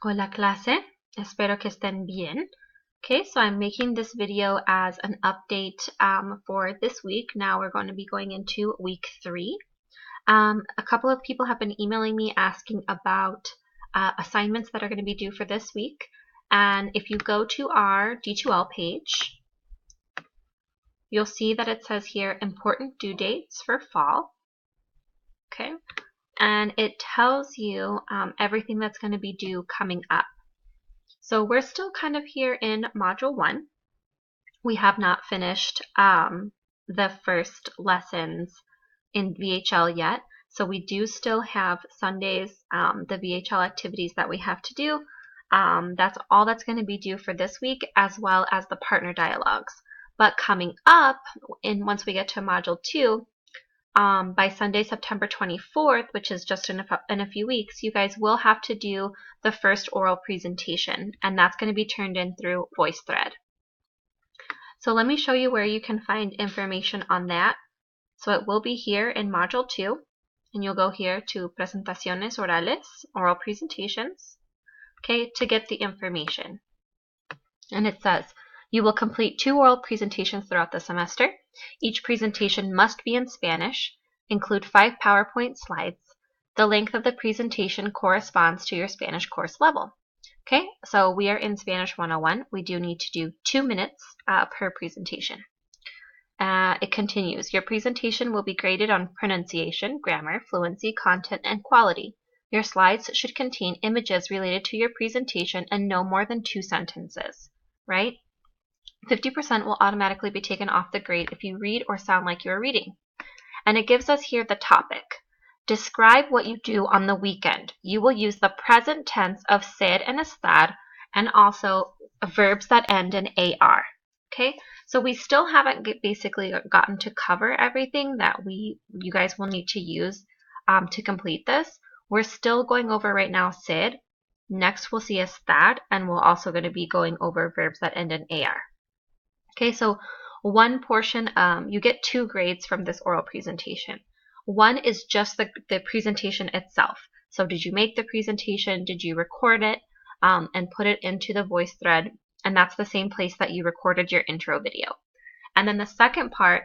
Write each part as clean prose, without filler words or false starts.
Hola clase, espero que estén bien. Okay, so I'm making this video as an update for this week. Now we're going to be going into week 3. A couple of people have been emailing me asking about assignments that are going to be due for this week. And if you go to our D2L page, you'll see that it says here important due dates for fall. Okay, and it tells you everything that's going to be due coming up. So we're still kind of here in Module 1. We have not finished the first lessons in VHL yet. So we do still have Sundays, the VHL activities that we have to do. That's all that's going to be due for this week, as well as the partner dialogues. But coming up, once we get to Module 2, by Sunday, September 24th, which is just in a few weeks, you guys will have to do the first oral presentation, and that's going to be turned in through VoiceThread. So let me show you where you can find information on that. So it will be here in Module 2, and you'll go here to Presentaciones Orales, Oral Presentations, okay, to get the information. And it says, you will complete 2 oral presentations throughout the semester. Each presentation must be in Spanish, include 5 PowerPoint slides. The length of the presentation corresponds to your Spanish course level. Okay, so we are in Spanish 101. We do need to do 2 minutes per presentation. It continues. Your presentation will be graded on pronunciation, grammar, fluency, content, and quality. Your slides should contain images related to your presentation and no more than 2 sentences, right? 50% will automatically be taken off the grade if you read or sound like you're reading. And it gives us here the topic. Describe what you do on the weekend. You will use the present tense of ser and estar, and also verbs that end in AR. Okay, so we still haven't basically gotten to cover everything that you guys will need to use to complete this. We're still going over right now ser. Next we'll see estar, and we're also going to be going over verbs that end in AR. Okay, so one portion, you get 2 grades from this oral presentation. One is just the presentation itself. So did you make the presentation? Did you record it and put it into the VoiceThread? And that's the same place that you recorded your intro video. And then the second part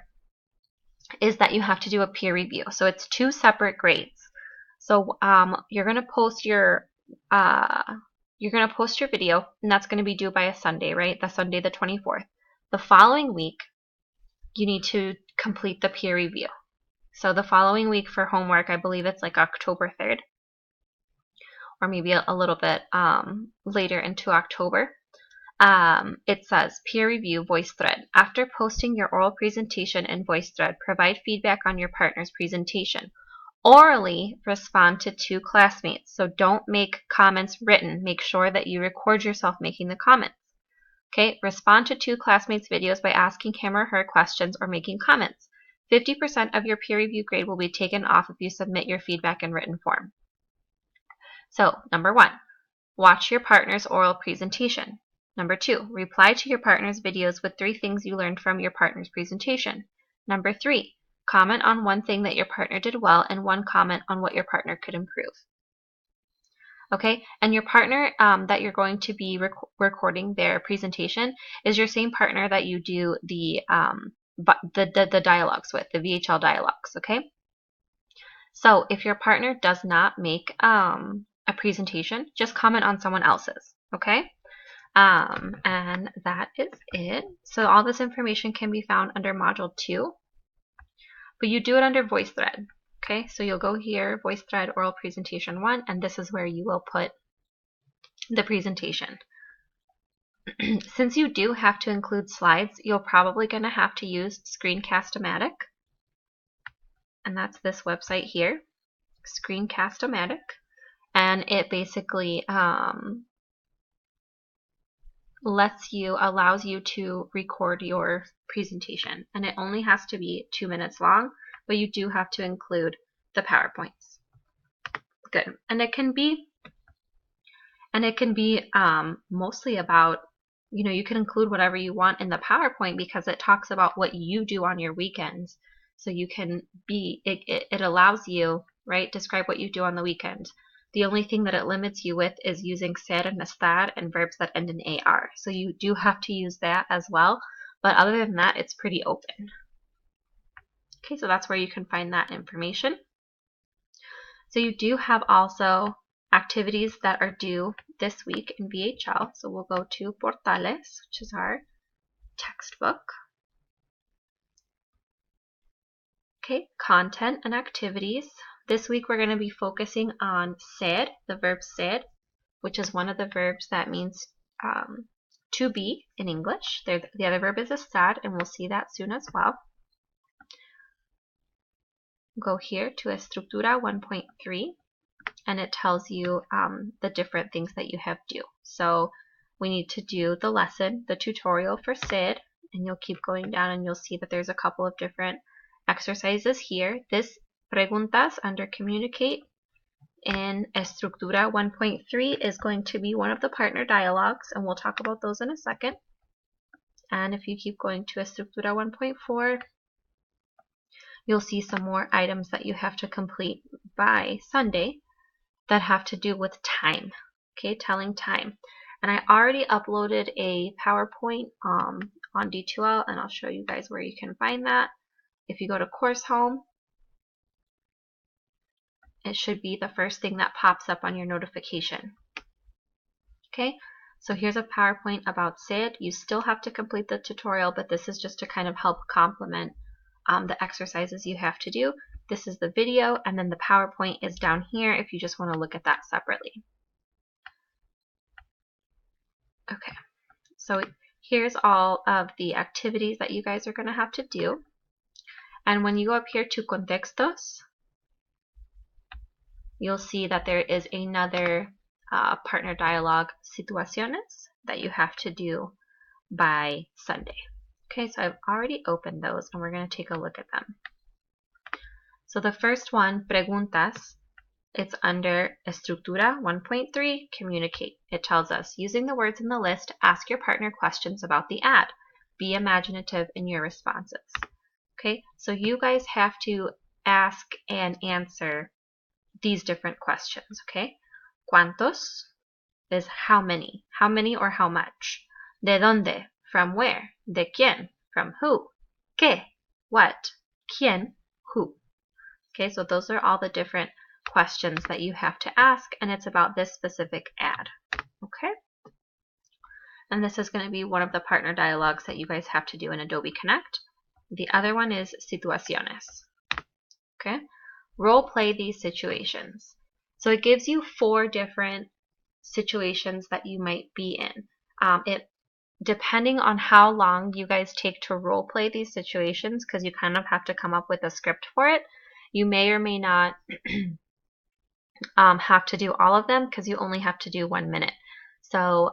is that you have to do a peer review. So it's 2 separate grades. So you're going to post your video, and that's going to be due by a Sunday, right? The Sunday the 24th. The following week, you need to complete the peer review. So the following week for homework, I believe it's like October 3rd, or maybe a little bit later into October. It says, peer review VoiceThread. After posting your oral presentation in VoiceThread, provide feedback on your partner's presentation. Orally respond to 2 classmates. So don't make comments written. Make sure that you record yourself making the comments. Okay, respond to 2 classmates' videos by asking him or her questions or making comments. 50% of your peer review grade will be taken off if you submit your feedback in written form. So, number 1, watch your partner's oral presentation. Number 2, reply to your partner's videos with 3 things you learned from your partner's presentation. Number 3, comment on 1 thing that your partner did well and 1 comment on what your partner could improve. Okay, and your partner that you're going to be recording their presentation is your same partner that you do the dialogues with, the VHL dialogues, okay? So if your partner does not make a presentation, just comment on someone else's, okay? And that is it. So all this information can be found under Module 2, but you do it under VoiceThread. Okay, so you'll go here, VoiceThread Oral Presentation 1, and this is where you will put the presentation. Since you do have to include slides, you're probably going to have to use Screencast-O-Matic, and that's this website here, Screencast-O-Matic, and it basically allows you to record your presentation, and it only has to be 2 minutes long, but you do have to include the PowerPoints. Good. And it can be mostly about, you can include whatever you want in the PowerPoint because it talks about what you do on your weekends. So you can it allows you, right, describe what you do on the weekend. The only thing that it limits you with is using ser and estar and verbs that end in AR. So you do have to use that as well. But other than that, it's pretty open. Okay, so that's where you can find that information. So you do have also activities that are due this week in VHL. So we'll go to Portales, which is our textbook. Okay, content and activities. This week we're going to be focusing on ser, the verb ser, which is one of the verbs that means to be in English. The other verb is estar, and we'll see that soon as well. Go here to Estructura 1.3, and it tells you the different things that you have due. So we need to do the lesson, the tutorial for ser, and you'll keep going down and you'll see that there's a couple of different exercises here. This preguntas under communicate in Estructura 1.3 is going to be one of the partner dialogues, and we'll talk about those in a second. And if you keep going to Estructura 1.4, you'll see some more items that you have to complete by Sunday that have to do with time, okay, telling time. And I already uploaded a PowerPoint on D2L, and I'll show you guys where you can find that. If you go to Course Home, it should be the first thing that pops up on your notification. Okay, so here's a PowerPoint about ser. You still have to complete the tutorial, but this is just to kind of help complement the exercises you have to do. This is the video, and then the PowerPoint is down here if you just want to look at that separately. Okay, so here's all of the activities that you guys are going to have to do. And when you go up here to contextos, you'll see that there is another partner dialogue, situaciones, that you have to do by Sunday. Okay, so I've already opened those, and we're going to take a look at them. So the first one, preguntas, it's under Estructura 1.3, communicate. It tells us, using the words in the list, ask your partner questions about the ad. Be imaginative in your responses. Okay, so you guys have to ask and answer these different questions, okay? ¿Cuántos is how many or how much. ¿De dónde? From where? ¿De quién? From who? ¿Qué? What? ¿Quién? Who? Okay, so those are all the different questions that you have to ask, and it's about this specific ad. Okay? And this is going to be one of the partner dialogues that you guys have to do in Adobe Connect. The other one is situaciones. Okay? Role play these situations. So it gives you 4 different situations that you might be in. Depending on how long you guys take to role play these situations, because you kind of have to come up with a script for it, you may or may not have to do all of them, because you only have to do 1 minute. So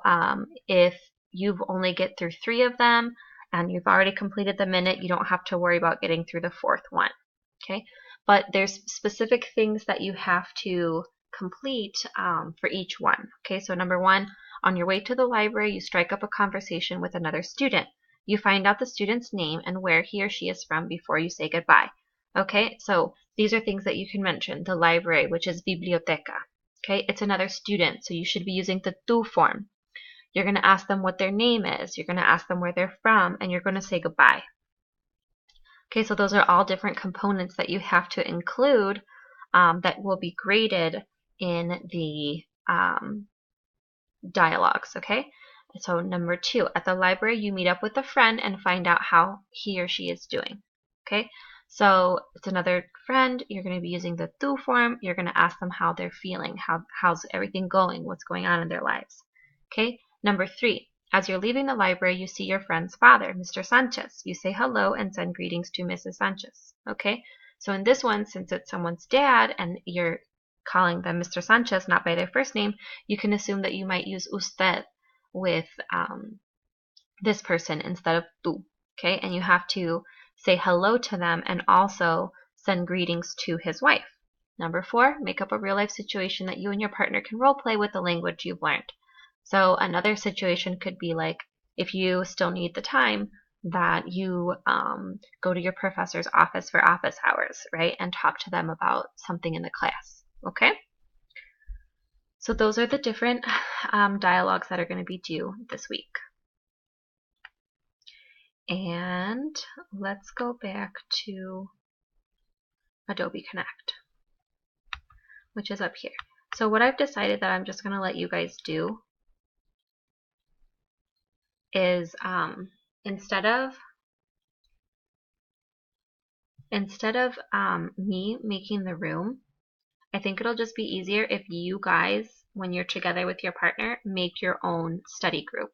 if you've only get through 3 of them and you've already completed the minute, you don't have to worry about getting through the 4th one. Okay, but there's specific things that you have to complete for each one. Okay, so number 1, on your way to the library, you strike up a conversation with another student. You find out the student's name and where he or she is from before you say goodbye. Okay, so these are things that you can mention. The library, which is biblioteca. Okay, it's another student, so you should be using the tú form. You're going to ask them what their name is. You're going to ask them where they're from, and you're going to say goodbye. Okay, so those are all different components that you have to include that will be graded in the dialogues, okay? So number 2, at the library, you meet up with a friend and find out how he or she is doing, okay? So it's another friend. You're going to be using the tú form. You're going to ask them how they're feeling, how's everything going, what's going on in their lives, okay? Number 3, as you're leaving the library, you see your friend's father, Mr. Sanchez. You say hello and send greetings to Mrs. Sanchez, okay? So in this one, since it's someone's dad and you're calling them Mr. Sanchez, not by their first name, you can assume that you might use usted with this person instead of tú, okay? And you have to say hello to them and also send greetings to his wife. Number 4, make up a real-life situation that you and your partner can role play with the language you've learned. So another situation could be like, if you still need the time, that you go to your professor's office for office hours, right? And talk to them about something in the class, okay? So those are the different dialogues that are going to be due this week. And let's go back to Adobe Connect, which is up here. So what I've decided that I'm just going to let you guys do is instead of me making the room, I think it'll just be easier if you guys, when you're together with your partner, make your own study group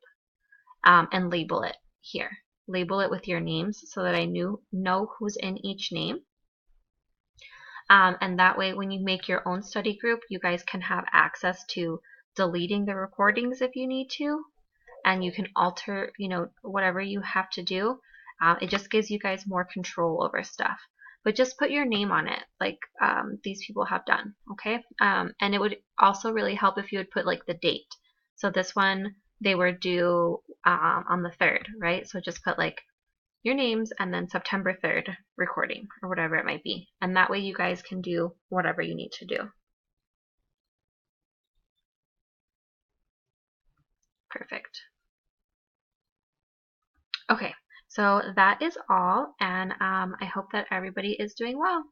and label it here. Label it with your names so that I know who's in each name. And that way, when you make your own study group, you guys can have access to deleting the recordings if you need to, and you can alter, whatever you have to do. It just gives you guys more control over stuff. But just put your name on it, like these people have done, okay? And it would also really help if you would put like the date. So this one, they were due on the 3rd, right? So just put like your names and then September 3rd recording or whatever it might be. And that way you guys can do whatever you need to do. Perfect. Okay, so that is all, and I hope that everybody is doing well.